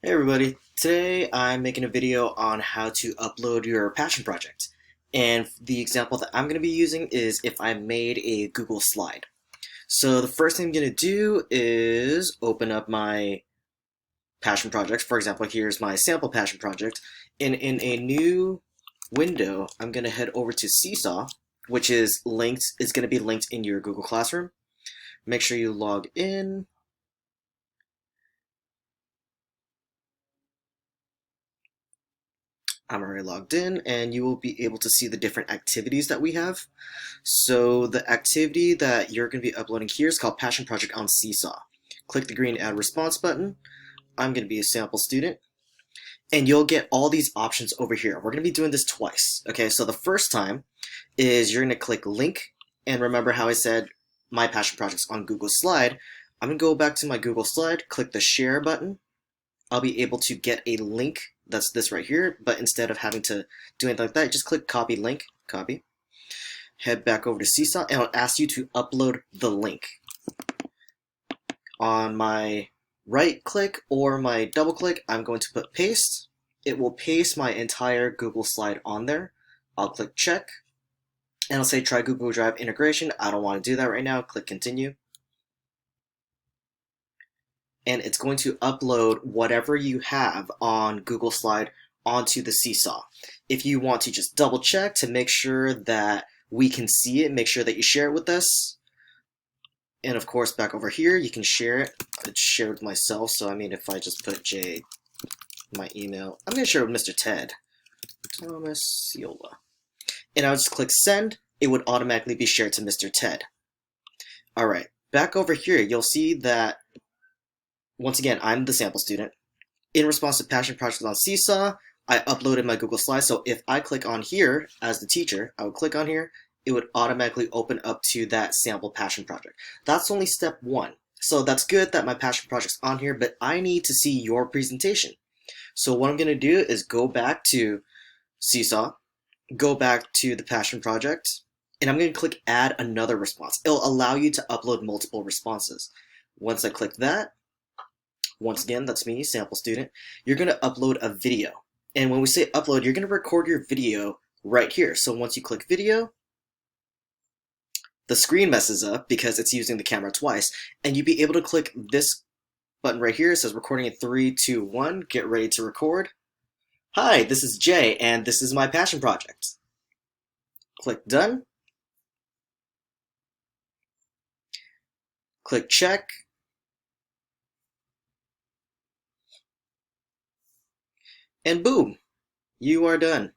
Hey everybody, today I'm making a video on how to upload your passion project. And the example that I'm going to be using is if I made a Google slide. So the first thing I'm going to do is open up my passion project. For example, here's my sample passion project. And in a new window, I'm going to head over to Seesaw, which is going to be linked in your Google Classroom. Make sure you log in. I'm already logged in, and you will be able to see the different activities that we have. So the activity that you're going to be uploading here is called Passion Project on Seesaw. Click the green Add Response button. I'm going to be a sample student, and you'll get all these options over here. We're going to be doing this twice. Okay, so the first time is you're going to click Link, and remember how I said my passion project's on Google Slide. I'm going to go back to my Google Slide, click the Share button. I'll be able to get a link that's this right here, but instead of having to do anything like that, just click Copy Link, copy. Head back over to Seesaw, and it'll ask you to upload the link. On my right click or my double click, I'm going to put paste. It will paste my entire Google slide on there. I'll click check, and it'll say try Google Drive integration. I don't want to do that right now. Click continue. And it's going to upload whatever you have on Google Slide onto the Seesaw. If you want to just double check to make sure that we can see it, make sure that you share it with us. And of course, back over here, you can share it. I'd share it with myself, so I mean, if I just put J, my email, I'm going to share it with Mr. Ted, Thomas Silva. And I'll just click send. It would automatically be shared to Mr. Ted. All right, back over here, you'll see that once again, I'm the sample student. In response to Passion Project on Seesaw, I uploaded my Google Slides. So if I click on here as the teacher, I would click on here, it would automatically open up to that sample passion project. That's only step one. So that's good that my passion project's on here, but I need to see your presentation. So what I'm going to do is go back to Seesaw, go back to the passion project, and I'm going to click add another response. It'll allow you to upload multiple responses. Once I click that, once again, that's me, sample student, you're going to upload a video. And when we say upload, you're going to record your video right here. So once you click video, the screen messes up because it's using the camera twice, and you'd be able to click this button right here. It says recording in 3, 2, 1, get ready to record. Hi, this is Jay, and this is my passion project. Click done. Click check. And boom, you are done.